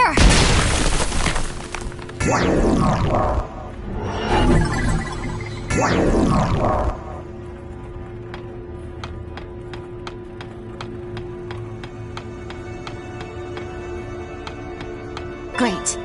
There! Great.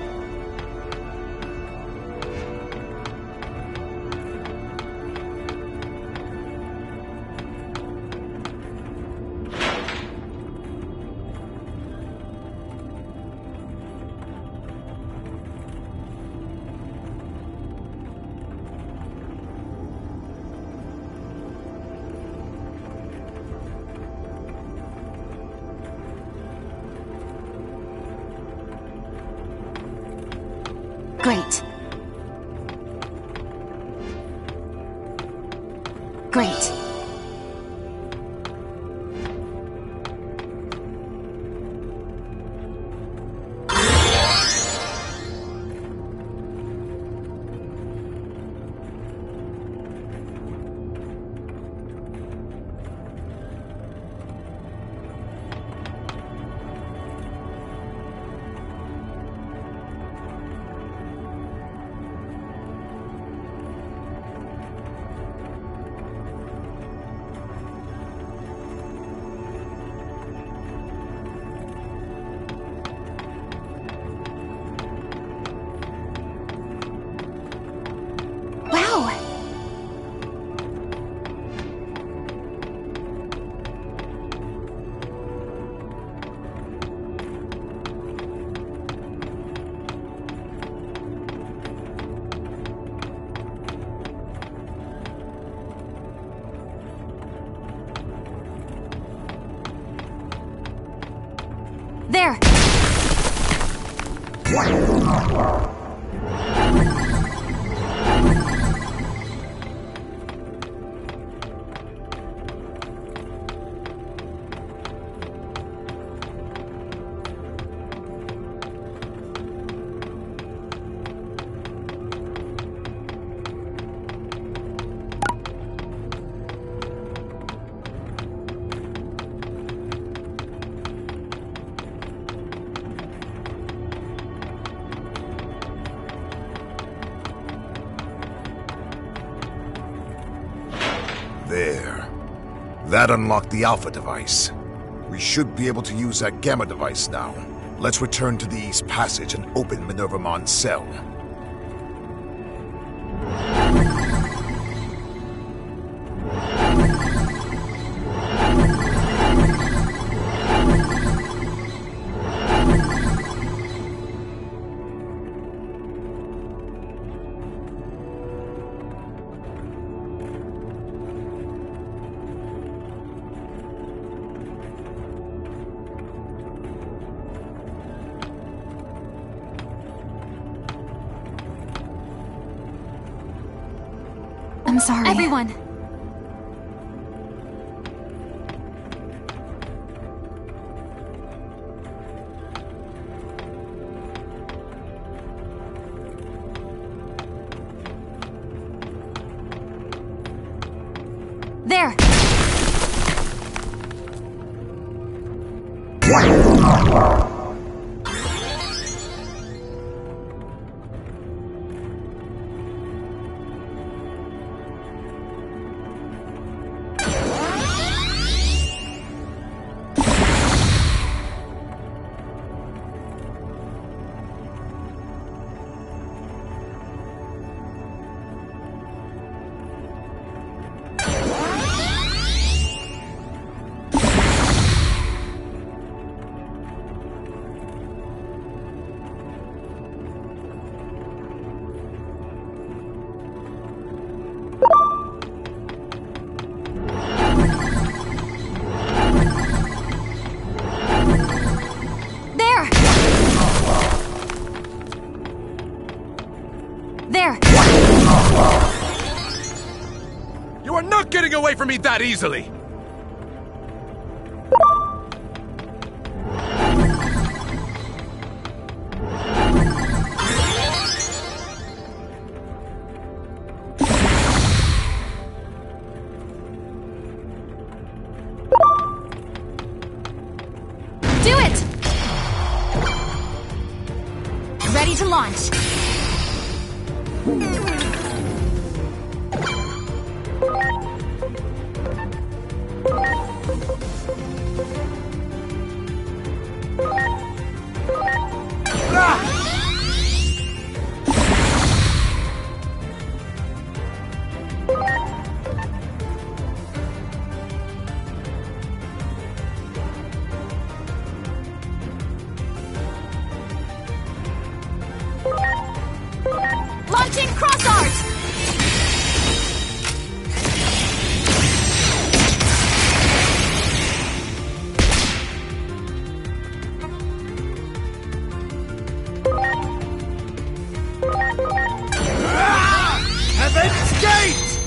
Great. Great. Wow! There! There. That unlocked the Alpha device. We should be able to use that Gamma device now. Let's return to the East Passage and open Minervamon's cell. I'm sorry. Everyone! There! There! You are not getting away from me that easily! Do it! Ready to launch. Launching cross art! Heaven's Gate!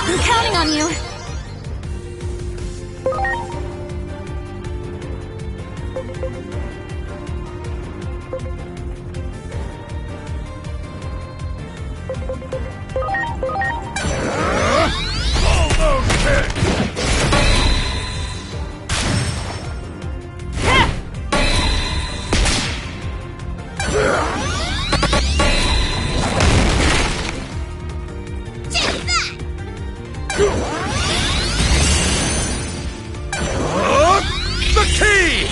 I'm counting on you. The key!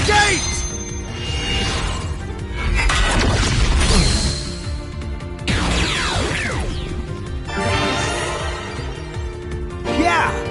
gate! Yeah!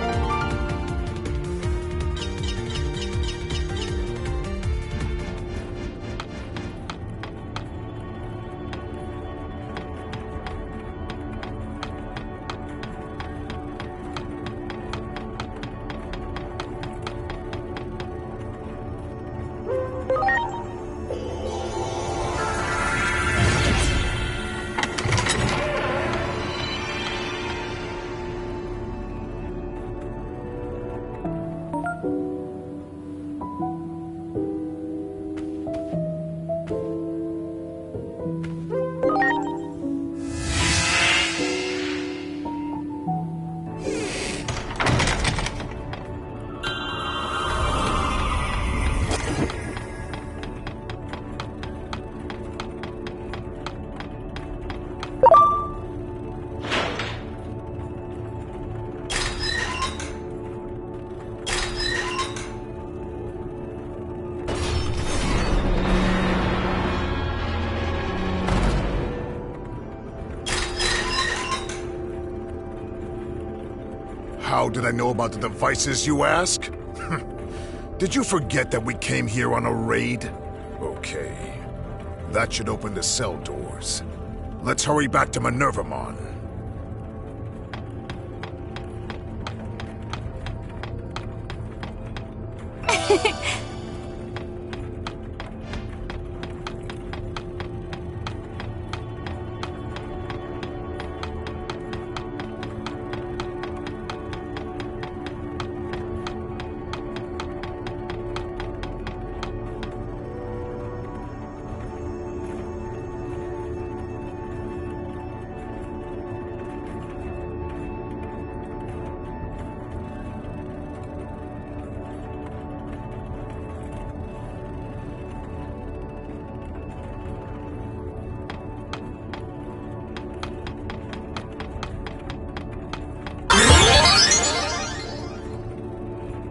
How did I know about the devices, you ask? Did you forget that we came here on a raid? Okay. That should open the cell doors. Let's hurry back to Minervamon.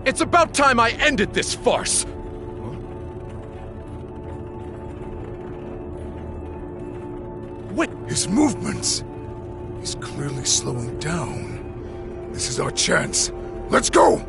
It's about time I ended this farce! Wait! His movements! He's clearly slowing down. This is our chance. Let's go!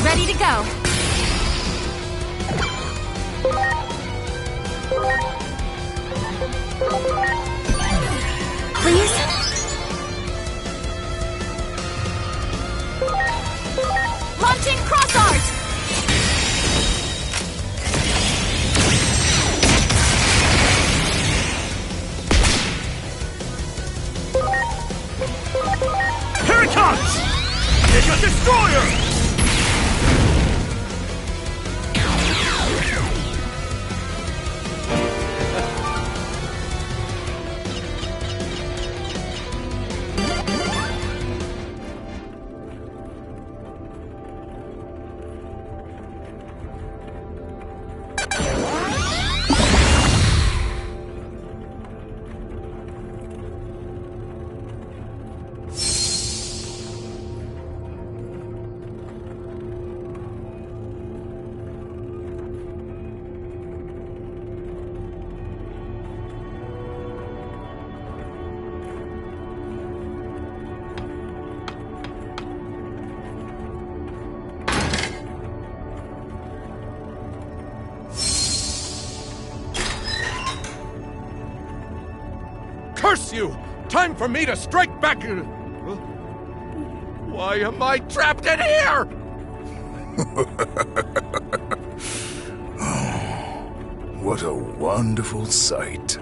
Ready to go. Please? Launching cross art! Here it comes! Mega Destroyer! Curse you! Time for me to strike back! Why am I trapped in here? What a wonderful sight.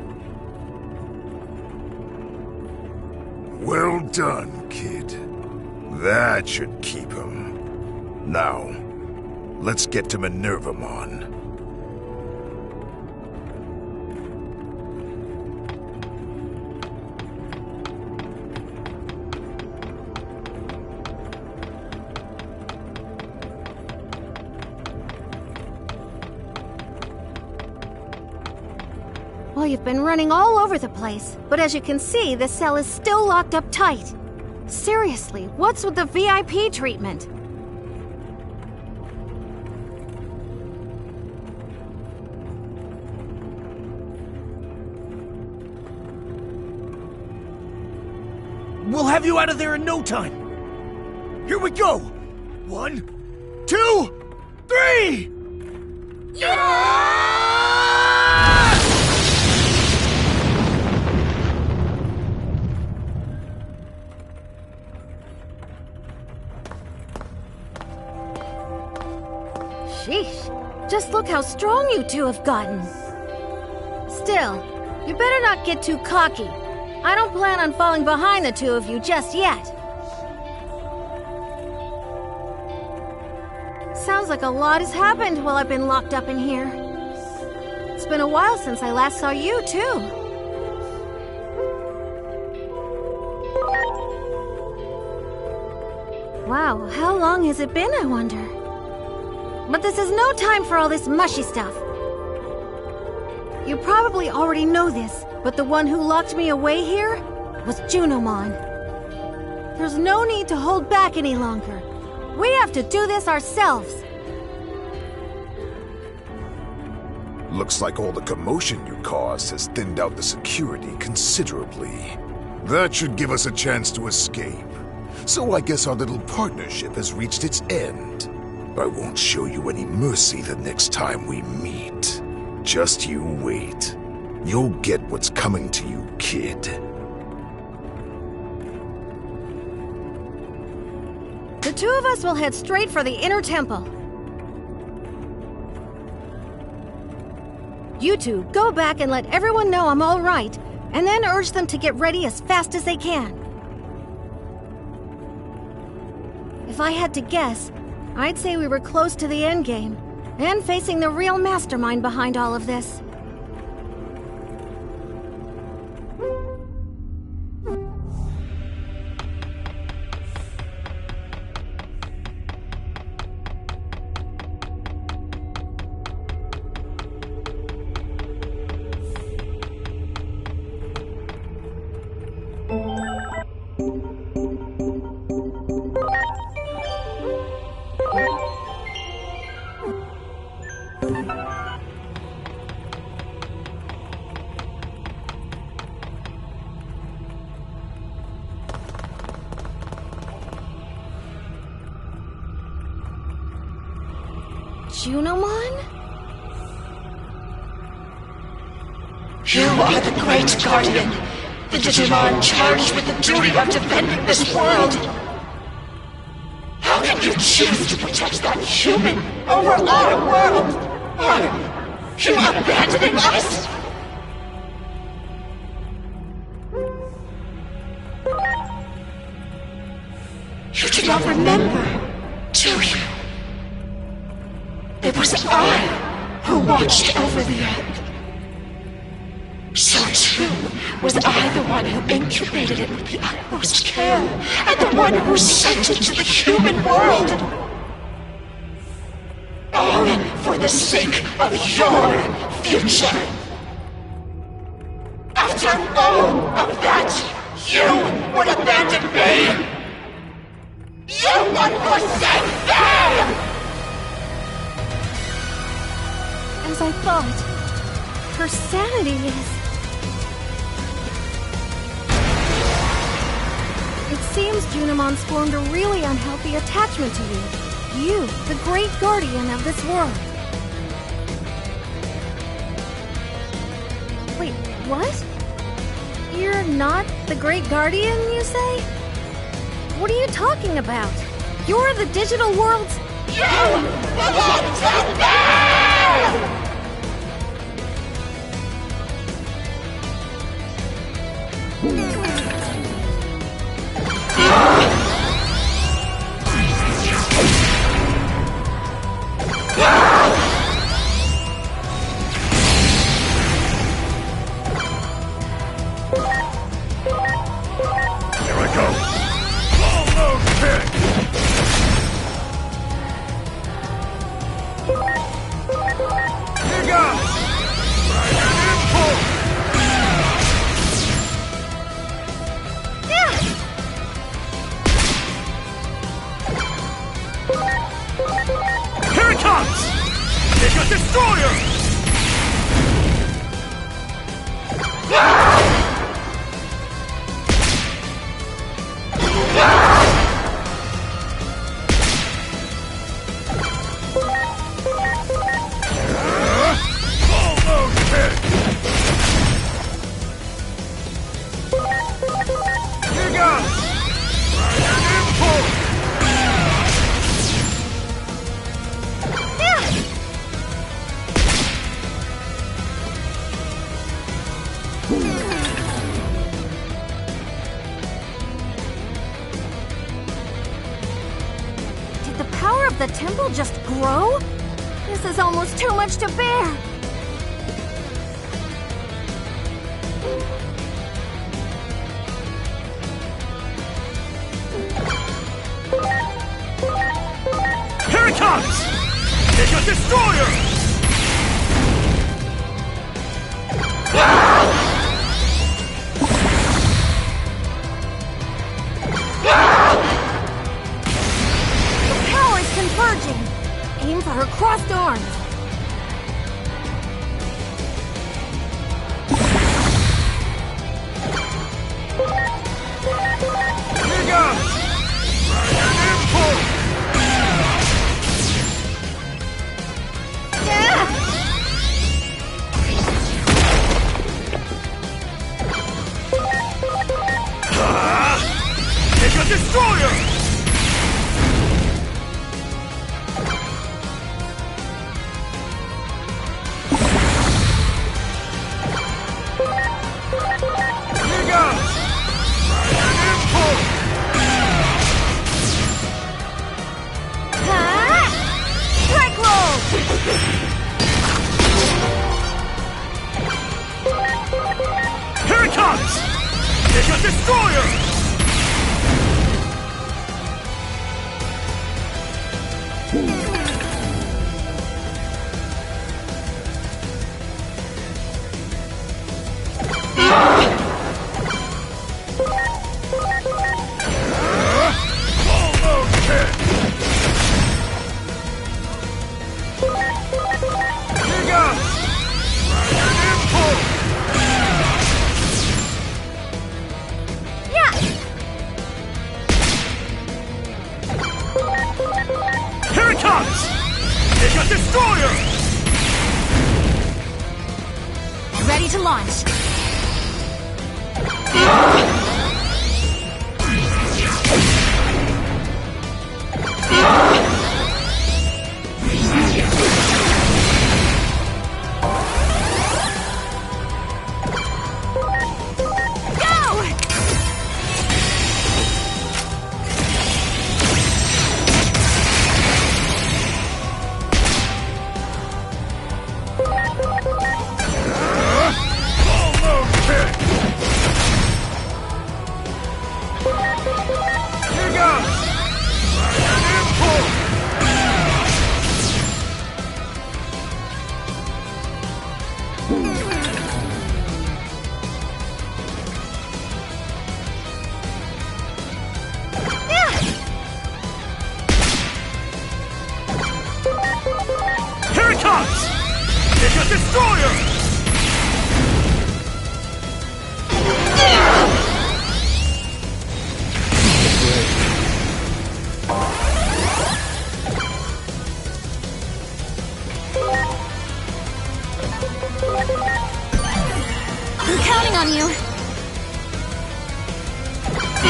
Well done, kid. That should keep him. Now, let's get to Minervamon. Well, you've been running all over the place, but as you can see, the cell is still locked up tight. Seriously, what's with the VIP treatment? We'll have you out of there in no time. Here we go. 1, 2, 3! Sheesh. Just look how strong you two have gotten. Still, you better not get too cocky. I don't plan on falling behind the two of you just yet. Sounds like a lot has happened while I've been locked up in here. It's been a while since I last saw you, too. Wow, how long has it been, I wonder? But this is no time for all this mushy stuff. You probably already know this, but the one who locked me away here was Junimon. There's no need to hold back any longer. We have to do this ourselves. Looks like all the commotion you caused has thinned out the security considerably. That should give us a chance to escape. So I guess our little partnership has reached its end. I won't show you any mercy the next time we meet. Just you wait. You'll get what's coming to you, kid. The two of us will head straight for the inner temple. You two, go back and let everyone know I'm all right, and then urge them to get ready as fast as they can. If I had to guess, I'd say we were close to the endgame, and facing the real mastermind behind all of this. Junimon? You are the Great Guardian, the Digimon charged with the duty of defending this world. How can you choose to protect that human over our world? Are you abandoning us? You do not remember, do you? It was I who watched over the Earth. So too was I the one who incubated it with the utmost care, and the one who sent it to the human world. All for the sake of your future. After all of that, you would abandon me. You would forsake them! As I thought, her sanity is... It seems Junimon's formed a really unhealthy attachment to you. You, the great guardian of this world. Wait, what? You're not the Great Guardian, you say? What are you talking about? You're the digital world's... You belong to me! The temple just grow? This is almost too much to bear. Here it comes! It's a destroyer! Converging. Aim for her crossed arms. Here goes! Impulse! Yeah! It's a destroyer! Here it comes! It's a destroyer! Here it comes! It's a destroyer! Ready to launch. It's a destroyer! I'm counting on you. I'm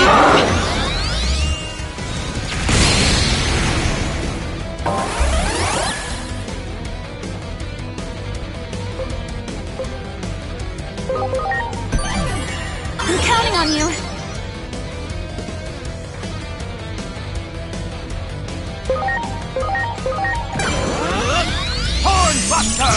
counting on you. Hornbuster!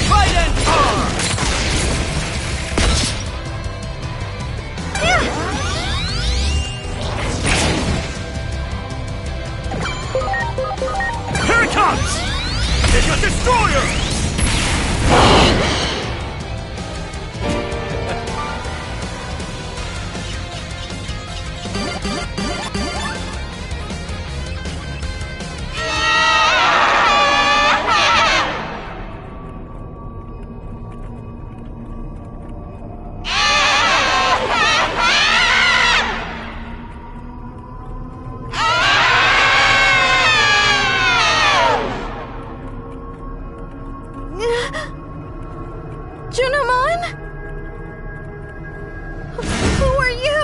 Fight and arm! Here it comes! It's a destroyer! Junimon? Who are you?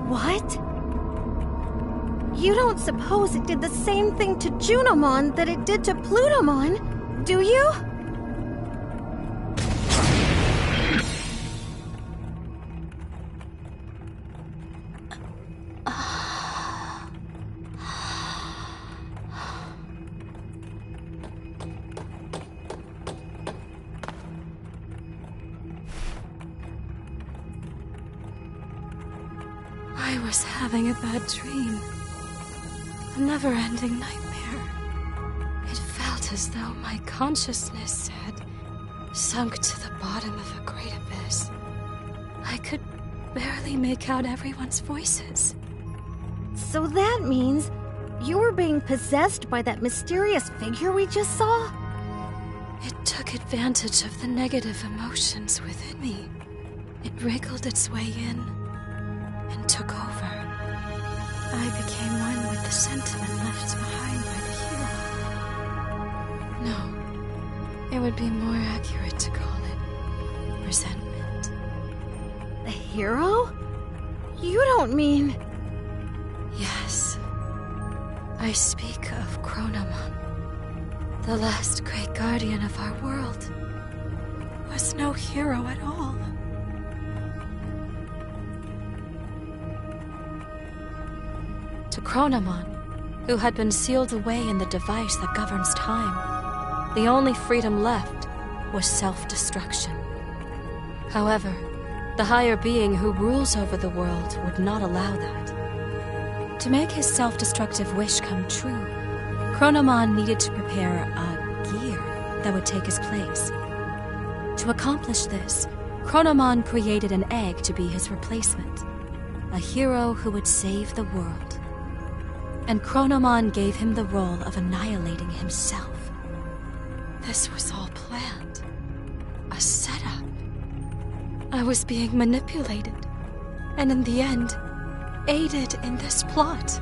What? You don't suppose it did the same thing to Junimon that it did to Plutomon, do you? I was having a bad dream. A never-ending nightmare. It felt as though my consciousness had sunk to the bottom of a great abyss. I could barely make out everyone's voices. So that means you were being possessed by that mysterious figure we just saw? It took advantage of the negative emotions within me. It wriggled its way in and took over. I became one with the sentiment left behind by the hero. No, it would be more accurate to call it resentment. The hero? You don't mean... Yes. I speak of Chronomon, the last great guardian of our world. Was no hero at all. To Chronomon, who had been sealed away in the device that governs time, the only freedom left was self-destruction. However, the higher being who rules over the world would not allow that. To make his self-destructive wish come true, Chronomon needed to prepare a gear that would take his place. To accomplish this, Chronomon created an egg to be his replacement, a hero who would save the world. And Chronomon gave him the role of annihilating himself. This was all planned. A setup. I was being manipulated, and in the end, aided in this plot.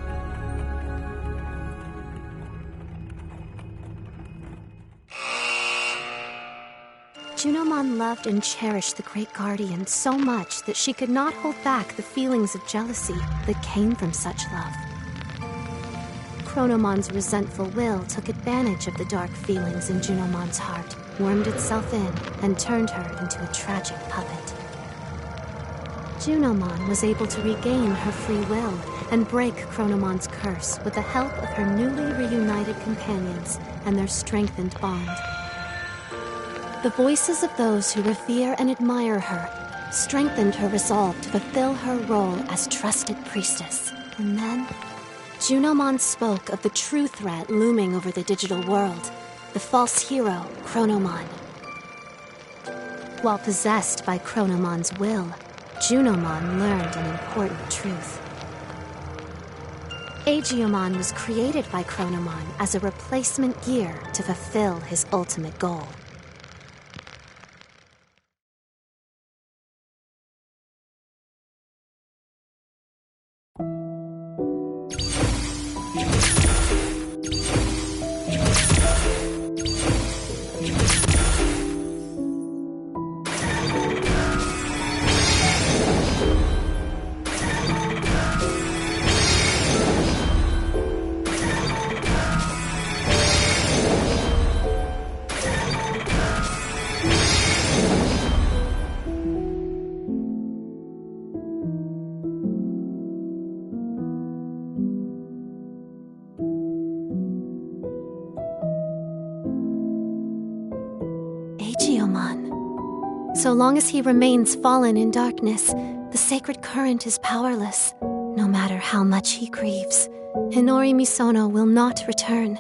Junimon loved and cherished the Great Guardian so much that she could not hold back the feelings of jealousy that came from such love. Chronomon's resentful will took advantage of the dark feelings in Junomon's heart, wormed itself in, and turned her into a tragic puppet. Junomon was able to regain her free will and break Chronomon's curse with the help of her newly reunited companions and their strengthened bond. The voices of those who revere and admire her strengthened her resolve to fulfill her role as trusted priestess. And then, Junomon spoke of the true threat looming over the digital world, the false hero, Chronomon. While possessed by Chronomon's will, Junomon learned an important truth. Agiomon was created by Chronomon as a replacement gear to fulfill his ultimate goal. So long as he remains fallen in darkness, the sacred current is powerless, no matter how much he grieves. Hinori Misono will not return,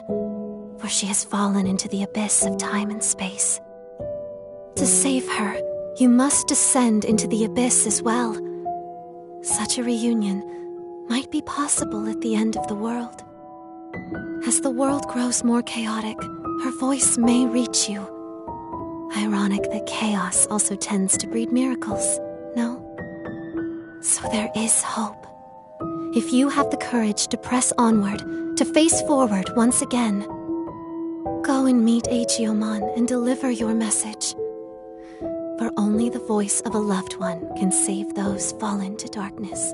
for she has fallen into the abyss of time and space. To save her, you must descend into the abyss as well. Such a reunion might be possible at the end of the world. As the world grows more chaotic, her voice may reach you. Ironic that chaos also tends to breed miracles, no? So there is hope. If you have the courage to press onward, to face forward once again, go and meet Agiomon and deliver your message. For only the voice of a loved one can save those fallen to darkness.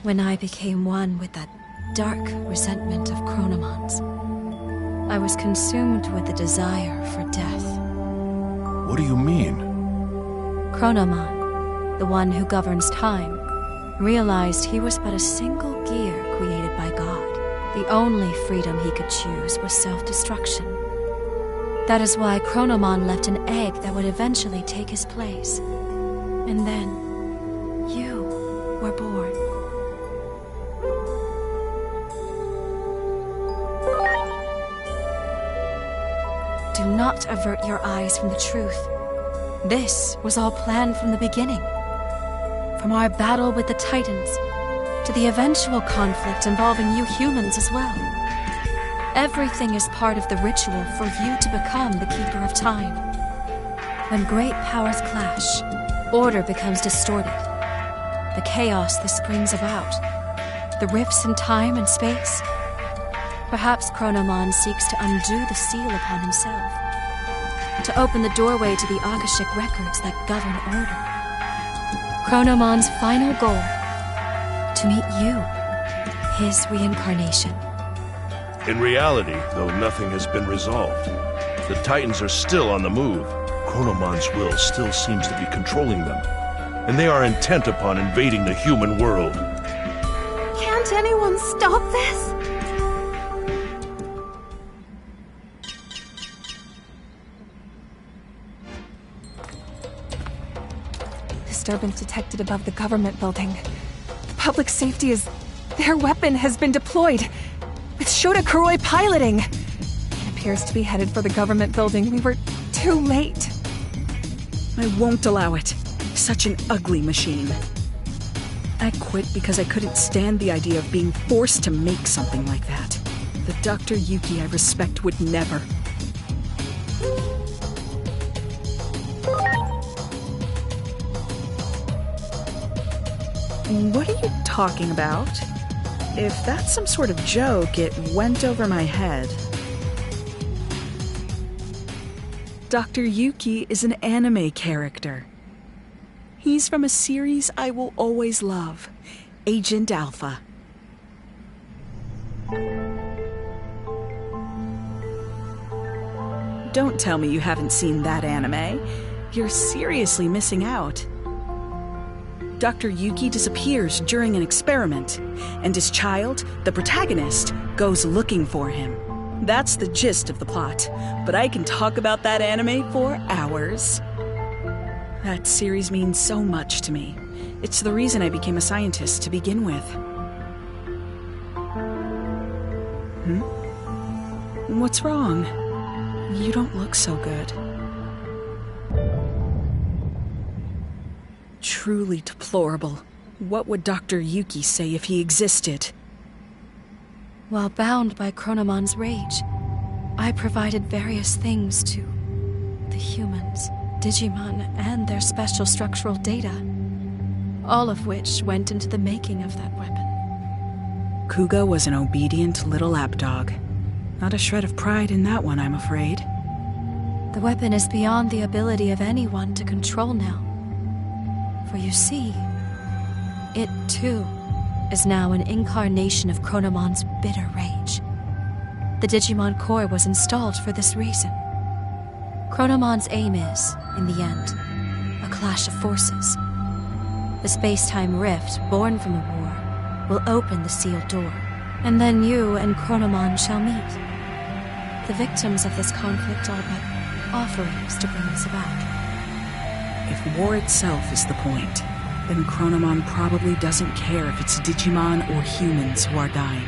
When I became one with that dark resentment of Chronomon's, I was consumed with the desire for death. What do you mean? Chronomon, the one who governs time, realized he was but a single gear created by God. The only freedom he could choose was self-destruction. That is why Chronomon left an egg that would eventually take his place. And then, you were born. Do not avert your eyes from the truth. This was all planned from the beginning. From our battle with the Titans, to the eventual conflict involving you humans as well. Everything is part of the ritual for you to become the Keeper of Time. When great powers clash, order becomes distorted. The chaos this brings about, the rifts in time and space. Perhaps Chronomon seeks to undo the seal upon himself, to open the doorway to the Akashic records that govern order. Chronomon's final goal, to meet you, his reincarnation. In reality, though nothing has been resolved, the Titans are still on the move. Chronomon's will still seems to be controlling them, and they are intent upon invading the human world. Can't anyone stop this? Disturbance detected above the government building. The public safety is... Their weapon has been deployed, with Shota Kuroi piloting. It appears to be headed for the government building. We were too late. I won't allow it. Such an ugly machine. I quit because I couldn't stand the idea of being forced to make something like that. The Dr. Yuki I respect would never. What are you talking about? If that's some sort of joke, it went over my head. Dr. Yuki is an anime character. He's from a series I will always love, Agent Alpha. Don't tell me you haven't seen that anime. You're seriously missing out. Dr. Yuki disappears during an experiment, and his child, the protagonist, goes looking for him. That's the gist of the plot, but I can talk about that anime for hours. That series means so much to me. It's the reason I became a scientist to begin with. What's wrong? You don't look so good. Truly deplorable. What would Dr. Yuki say if he existed? While bound by Chronomon's rage, I provided various things to the humans, Digimon, and their special structural data, all of which went into the making of that weapon. Kuga was an obedient little lapdog. Not a shred of pride in that one, I'm afraid. The weapon is beyond the ability of anyone to control now. For you see, it too is now an incarnation of Chronomon's bitter rage. The Digimon core was installed for this reason. Chronomon's aim is, in the end, a clash of forces. The space-time rift born from the war will open the sealed door, and then you and Chronomon shall meet. The victims of this conflict are but offerings to bring us about. If war itself is the point, then Chronomon probably doesn't care if it's Digimon or humans who are dying.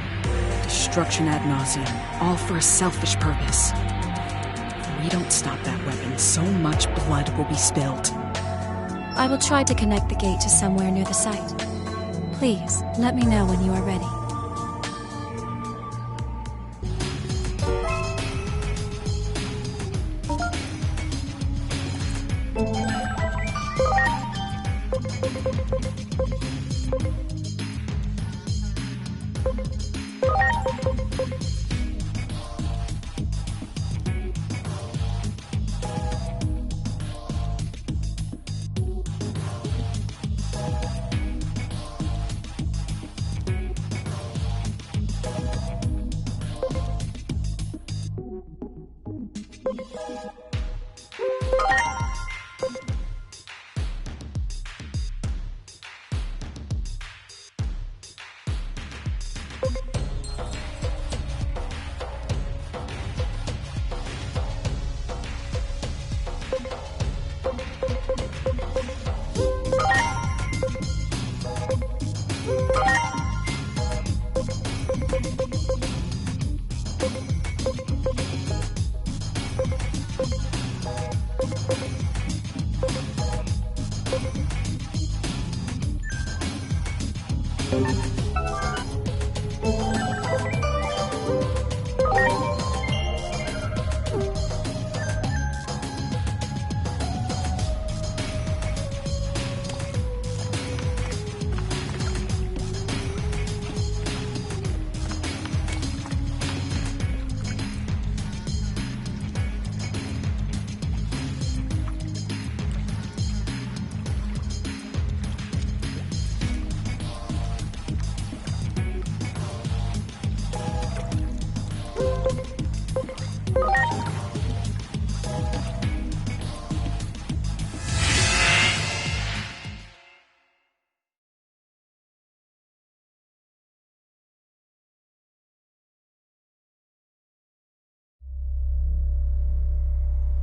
Destruction ad nauseum, all for a selfish purpose. If we don't stop that weapon, so much blood will be spilled. I will try to connect the gate to somewhere near the site. Please, let me know when you are ready.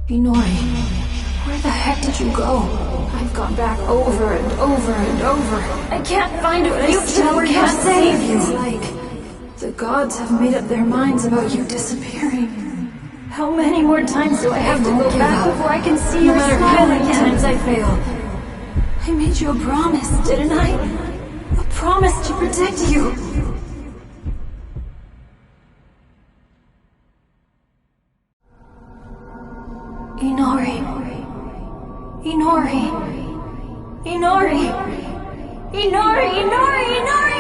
Inori, where the heck did you go? I've gone back over and over and over. I can't find it. I still can't save you. It's like the gods have made up their minds about you disappearing. How many more times do I have to go back before I can see your smile again? No matter how many times I fail. I made you a promise, didn't I? A promise to protect you. Inori. Inori. Inori. Inori. Inori. Inori.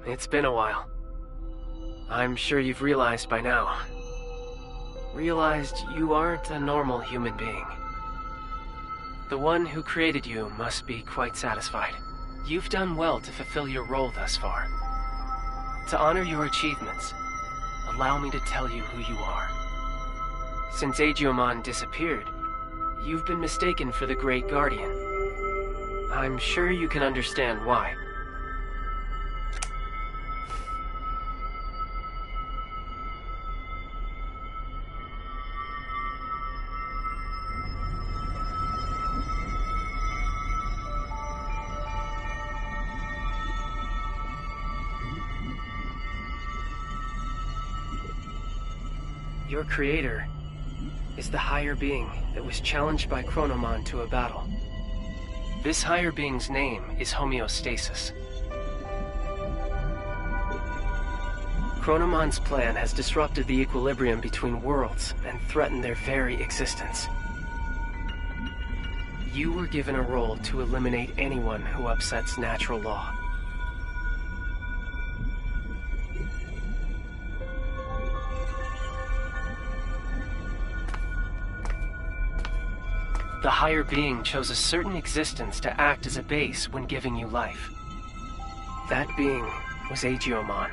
It's been a while. I'm sure you've realized by now. Realized you aren't a normal human being. The one who created you must be quite satisfied. You've done well to fulfill your role thus far. To honor your achievements, allow me to tell you who you are. Since Agiomon disappeared, you've been mistaken for the Great Guardian. I'm sure you can understand why. Your creator is the higher being that was challenged by Chronomon to a battle. This higher being's name is Homeostasis. Chronomon's plan has disrupted the equilibrium between worlds and threatened their very existence. You were given a role to eliminate anyone who upsets natural law. The higher being chose a certain existence to act as a base when giving you life. That being was Agiomon,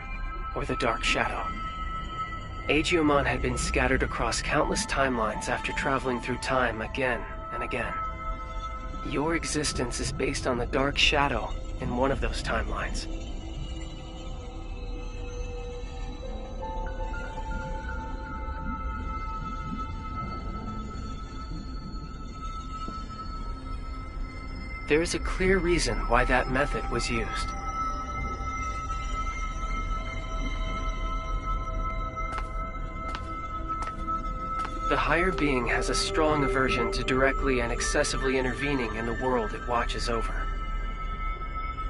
or the Dark Shadow. Agiomon had been scattered across countless timelines after traveling through time again and again. Your existence is based on the Dark Shadow in one of those timelines. There is a clear reason why that method was used. The higher being has a strong aversion to directly and excessively intervening in the world it watches over.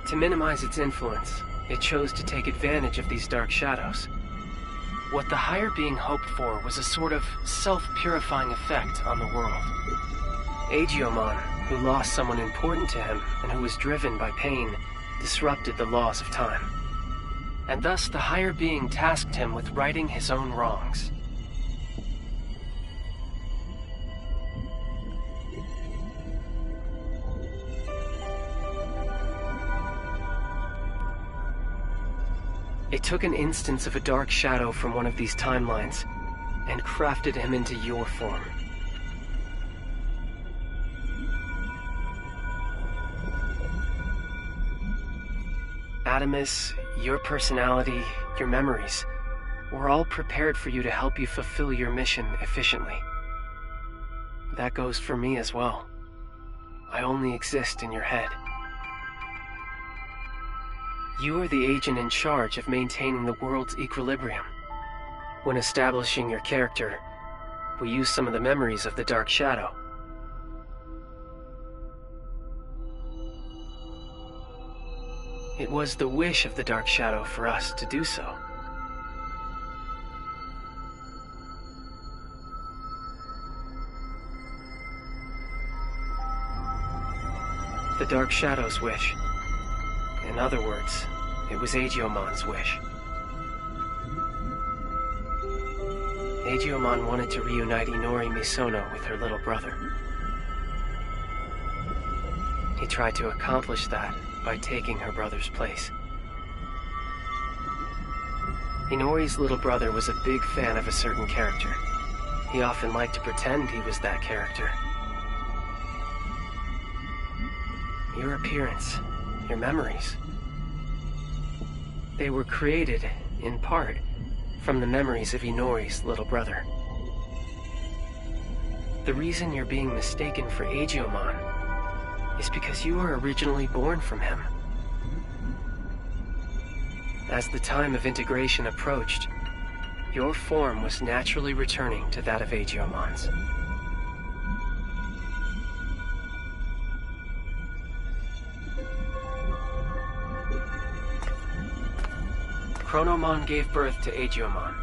To minimize its influence, it chose to take advantage of these dark shadows. What the higher being hoped for was a sort of self-purifying effect on the world. Agiomon, who lost someone important to him and who was driven by pain, disrupted the laws of time. And thus the higher being tasked him with righting his own wrongs. It took an instance of a dark shadow from one of these timelines and crafted him into your form. Adamus, your personality, your memories, were all prepared for you to help you fulfill your mission efficiently. That goes for me as well. I only exist in your head. You are the agent in charge of maintaining the world's equilibrium. When establishing your character, we use some of the memories of the Dark Shadow. It was the wish of the Dark Shadow for us to do so. The Dark Shadow's wish. In other words, it was Agiomon's wish. Agiomon wanted to reunite Inori Misono with her little brother. He tried to accomplish that by taking her brother's place. Inori's little brother was a big fan of a certain character. He often liked to pretend he was that character. Your appearance, your memories, they were created, in part, from the memories of Inori's little brother. The reason you're being mistaken for Agiomon is because you were originally born from him. As the time of integration approached, your form was naturally returning to that of Agiomon's. Chronomon gave birth to Agiomon.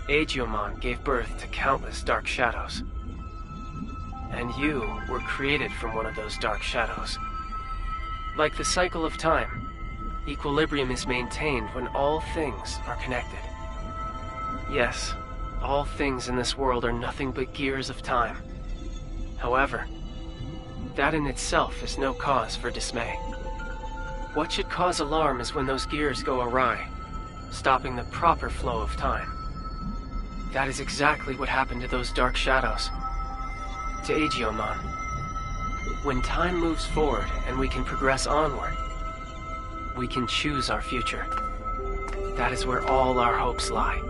Agiomon gave birth to countless dark shadows. and you were created from one of those dark shadows. Like the cycle of time, equilibrium is maintained when all things are connected. Yes, all things in this world are nothing but gears of time. However, that in itself is no cause for dismay. What should cause alarm is when those gears go awry, stopping the proper flow of time. That is exactly what happened to those dark shadows. To Digimon. When time moves forward and we can progress onward, we can choose our future. That is where all our hopes lie.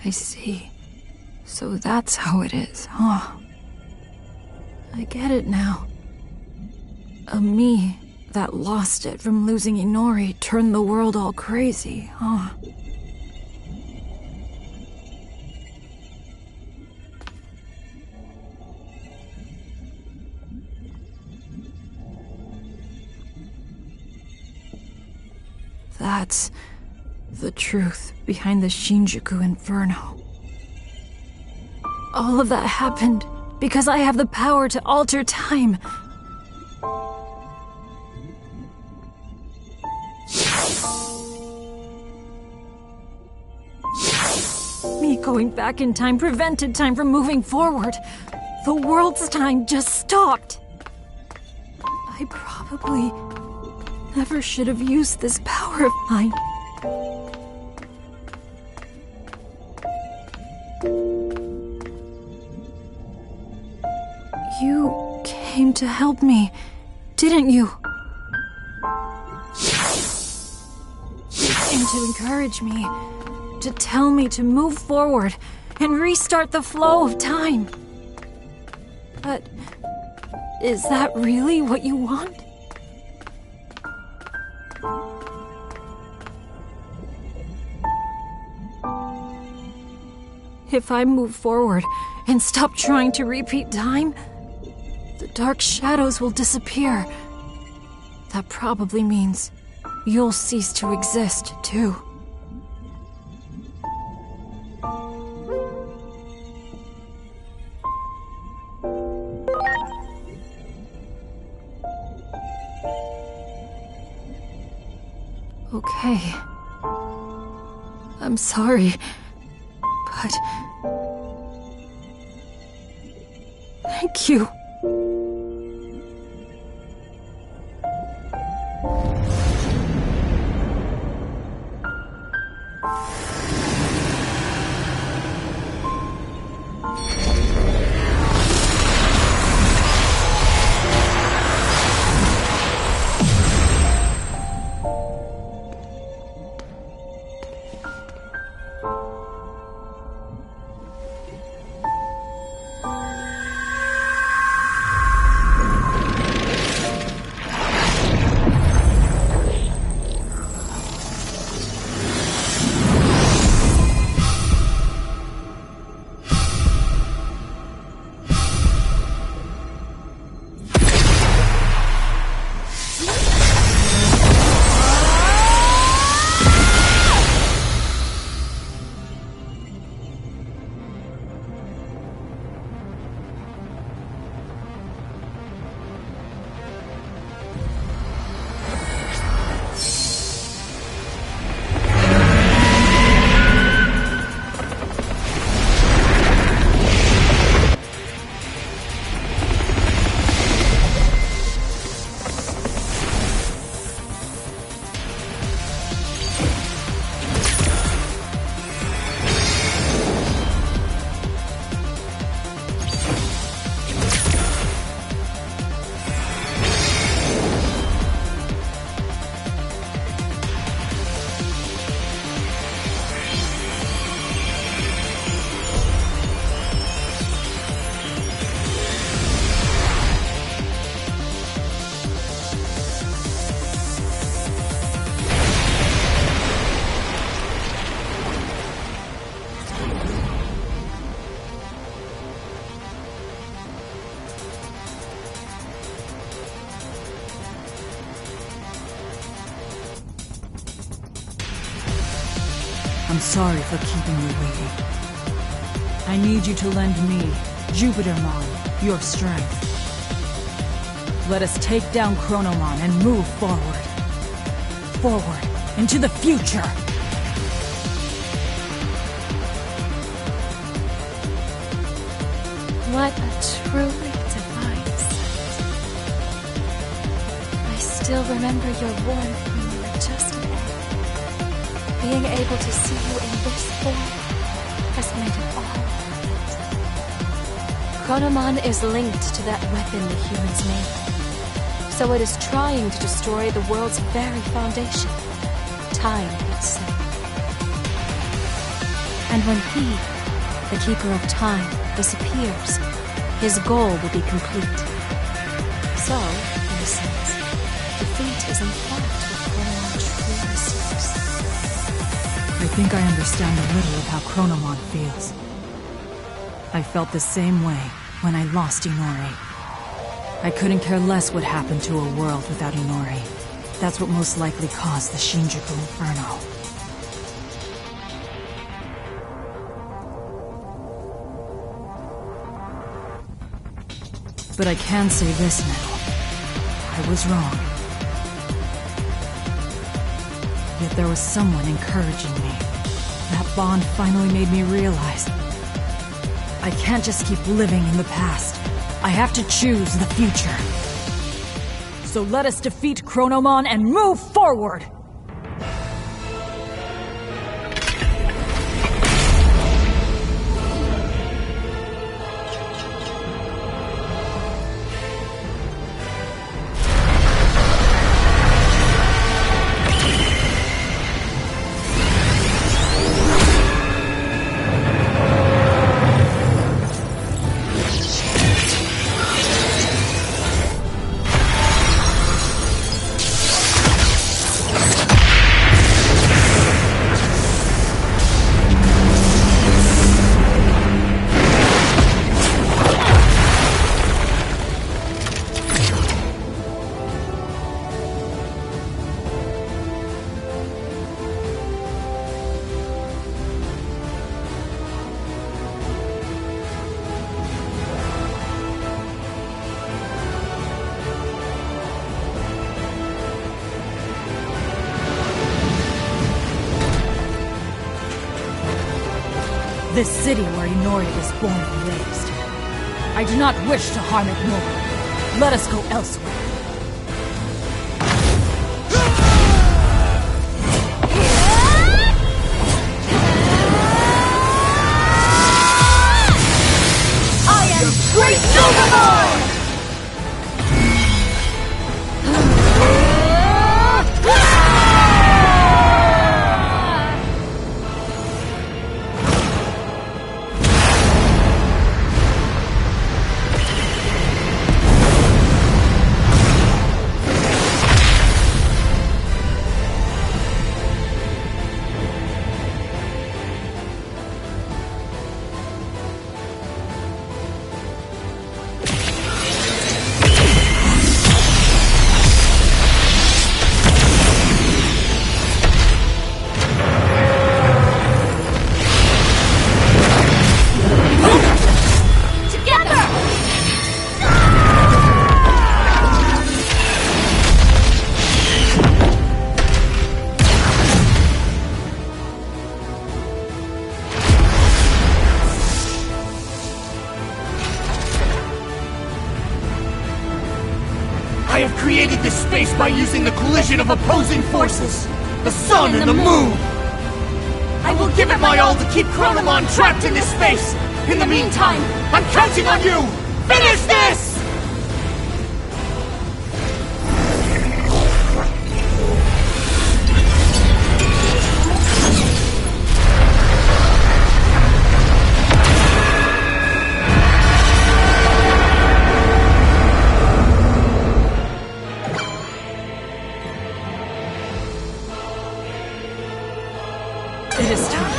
I see. So that's how it is, huh? I get it now. A me that lost it from losing Inori turned the world all crazy, huh? That's the truth behind the Shinjuku Inferno. All of that happened because I have the power to alter time. Me going back in time prevented time from moving forward. The world's time just stopped. I probably never should have used this power of mine. You came to help me, didn't you? You came to encourage me, to tell me to move forward and restart the flow of time. But is that really what you want? If I move forward and stop trying to repeat time, the dark shadows will disappear. That probably means you'll cease to exist, too. Okay. I'm sorry, but thank you. I'm sorry for keeping you waiting. I need you to lend me, Jupitermon, your strength. Let us take down Chronomon and move forward. Forward, into the future! What a truly divine sight. I still remember your warmth when you were just a baby. Being able to see you in this form has made it all worth it. Chronomon is linked to that weapon the humans made. So it is trying to destroy the world's very foundation, time itself. And when he, the Keeper of Time, disappears, his goal will be complete. So, in a sense, defeat is in fact what Chronomon truly seeks. I think I understand a little of how Chronomon feels. I felt the same way when I lost Inori. I couldn't care less what happened to a world without Inori. That's what most likely caused the Shinjuku Inferno. But I can say this now. I was wrong. Yet there was someone encouraging me. That bond finally made me realize I can't just keep living in the past. I have to choose the future. So let us defeat Chronomon and move forward! This city where Inori was born and raised. I do not wish to harm it more. Let us go elsewhere. I am Great Digimon! I have created this space by using the collision of opposing forces. The sun and the moon. I will give it my all to keep Chronomon trapped in this space. In the meantime, I'm counting on you! Finish this! It is time.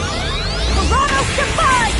Chronos Divine!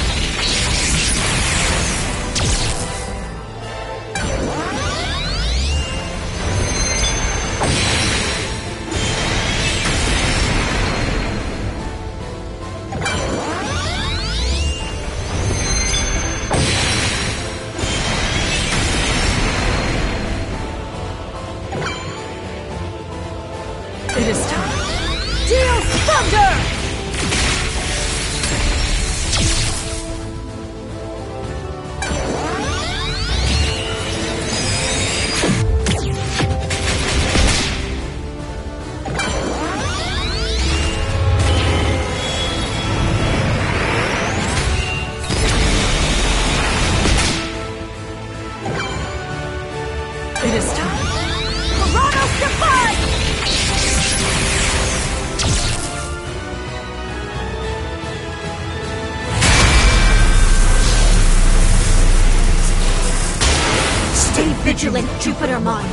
vigilant, Jupitermon.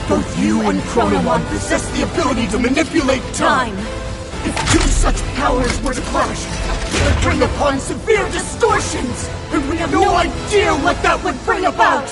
Both you and Chronomon possess the ability to manipulate time. If two such powers were to clash, it would bring upon severe distortions, and we have no idea what that would bring about!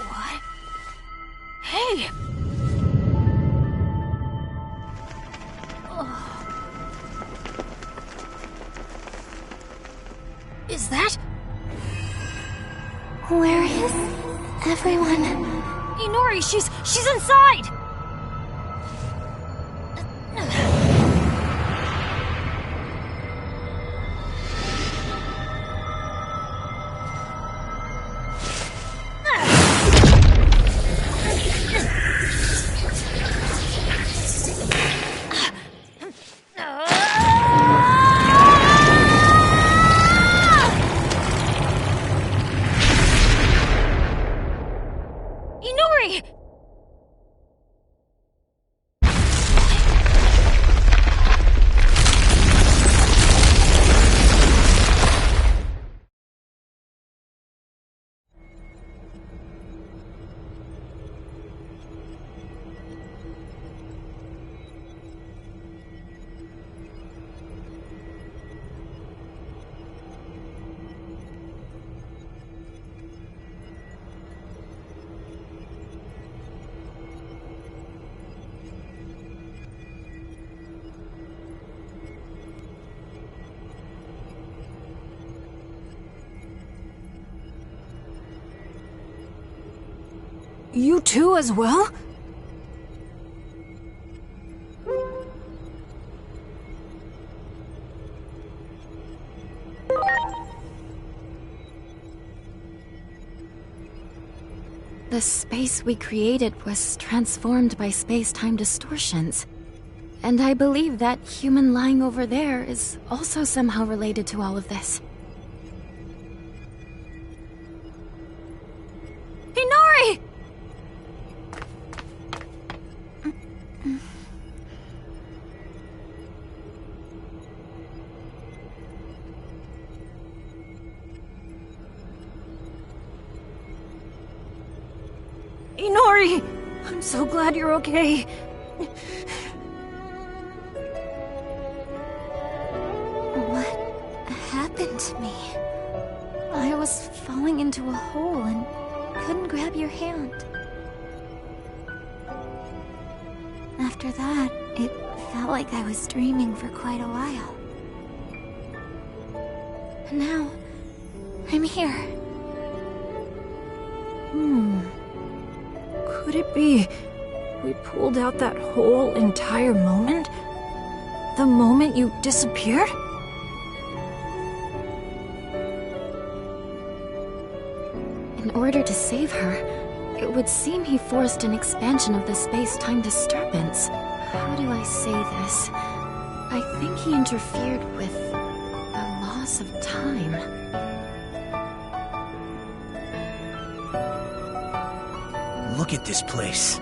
What? Hey! Is that? Where is everyone? Inori, she's inside! Inori! You too as well? The space we created was transformed by space-time distortions. And I believe that human lying over there is also somehow related to all of this. Inori! Inori! I'm so glad you're okay. What happened to me? I was falling into a hole and couldn't grab your hand. After that, it felt like I was dreaming for quite a while. And now, I'm here. Could it be we pulled out that whole entire moment? The moment you disappeared? In order to save her, it would seem he forced an expansion of the space-time disturbance. How do I say this? I think he interfered with the loss of time. Look at this place.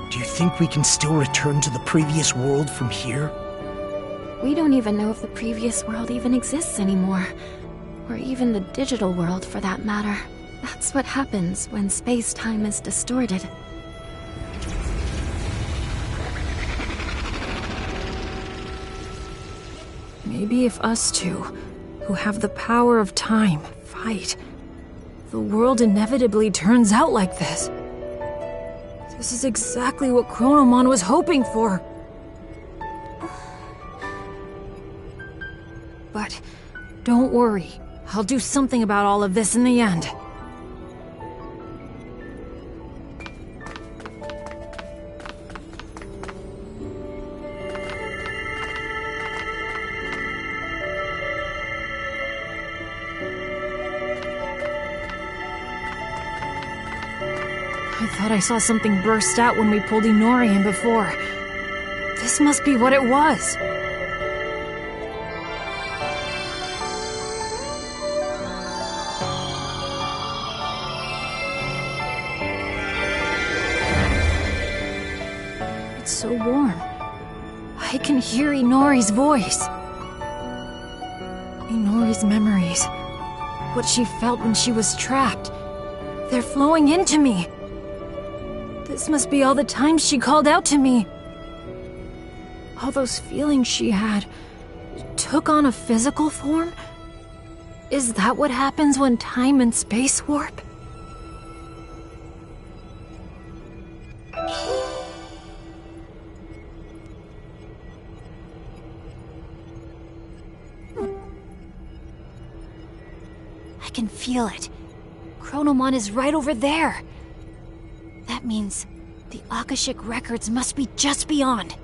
Do you think we can still return to the previous world from here? We don't even know if the previous world even exists anymore. Or even the digital world, for that matter. That's what happens when space-time is distorted. Maybe if us two, who have the power of time, fight, the world inevitably turns out like this. This is exactly what Chronomon was hoping for. But don't worry, I'll do something about all of this in the end. thought I saw something burst out when we pulled Inori in before. This must be what it was. It's so warm. I can hear Inori's voice. Inori's memories. What she felt when she was trapped. They're flowing into me. This must be all the times she called out to me. All those feelings she had took on a physical form? Is that what happens when time and space warp? I can feel it. Chronomon is right over there. That means the Akashic records must be just beyond.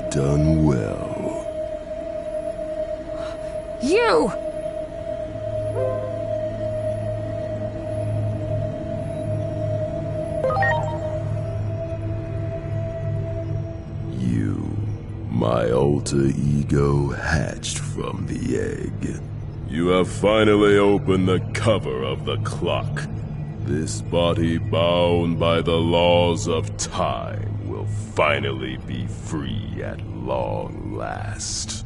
Done well. You! You, my alter ego hatched from the egg. You have finally opened the cover of the clock. This body bound by the laws of time will finally be free at long last.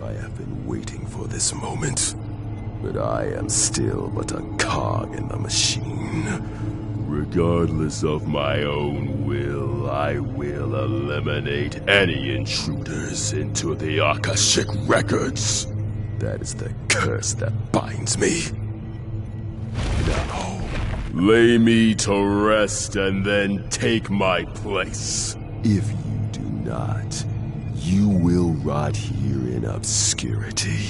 I have been waiting for this moment, but I am still but a cog in the machine. Regardless of my own will, I will eliminate any intruders into the Akashic Records. That is the curse that binds me. Now, lay me to rest and then take my place. If you do not, you will rot here in obscurity.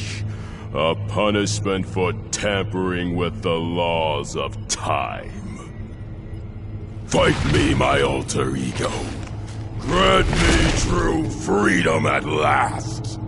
A punishment for tampering with the laws of time. Fight me, my alter ego. Grant me true freedom at last.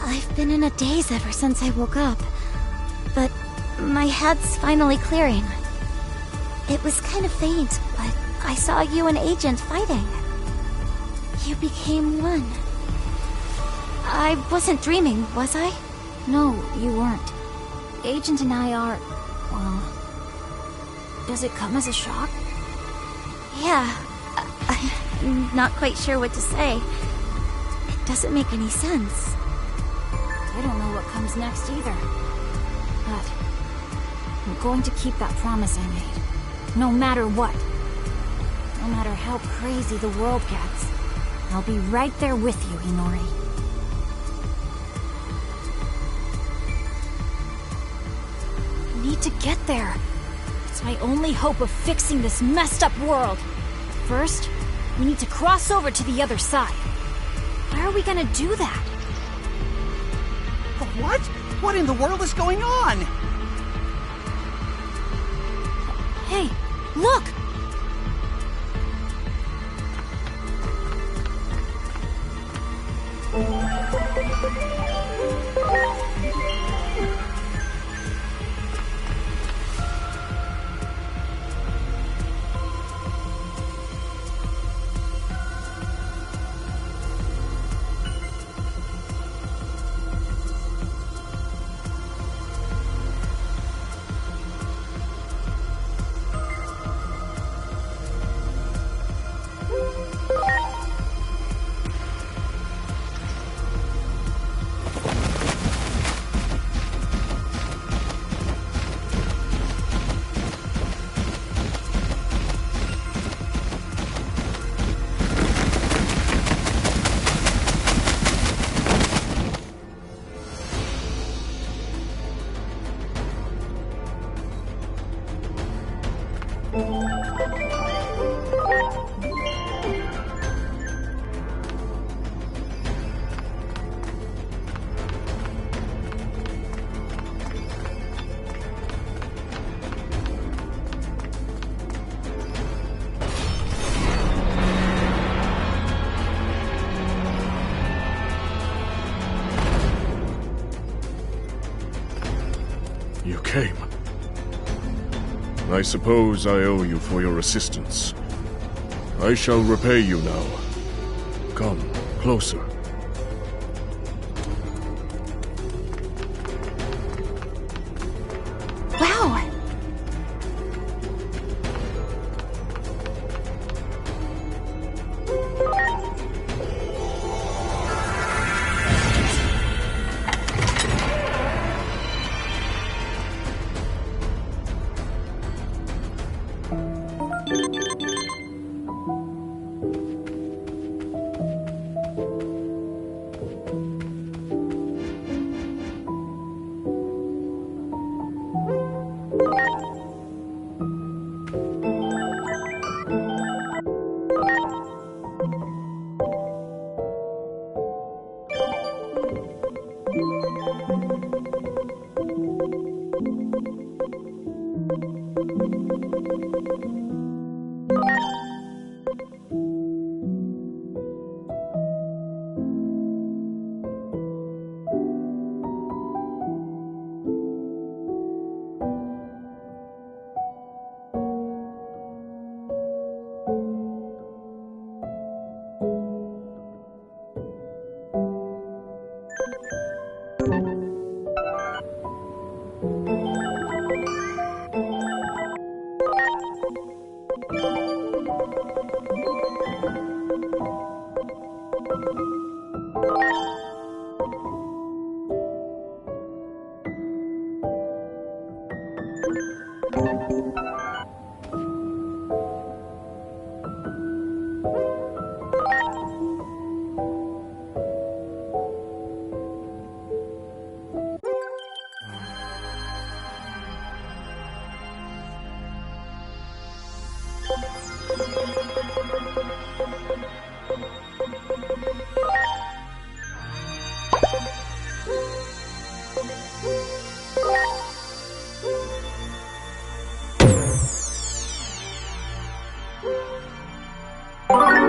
I've been in a daze ever since I woke up, but my head's finally clearing. It was kind of faint, but I saw you and Agent fighting. You became one. I wasn't dreaming, was I? No, you weren't. Agent and I are... well... does it come as a shock? Yeah, I'm not quite sure what to say. It doesn't make any sense. I don't know what comes next either. But I'm going to keep that promise I made. No matter what. No matter how crazy the world gets. I'll be right there with you, Inori. I need to get there. It's my only hope of fixing this messed up world. First, we need to cross over to the other side. How are we gonna do that? What? What in the world is going on? Hey, look! You came. I suppose I owe you for your assistance. I shall repay you now. Come closer. Wow!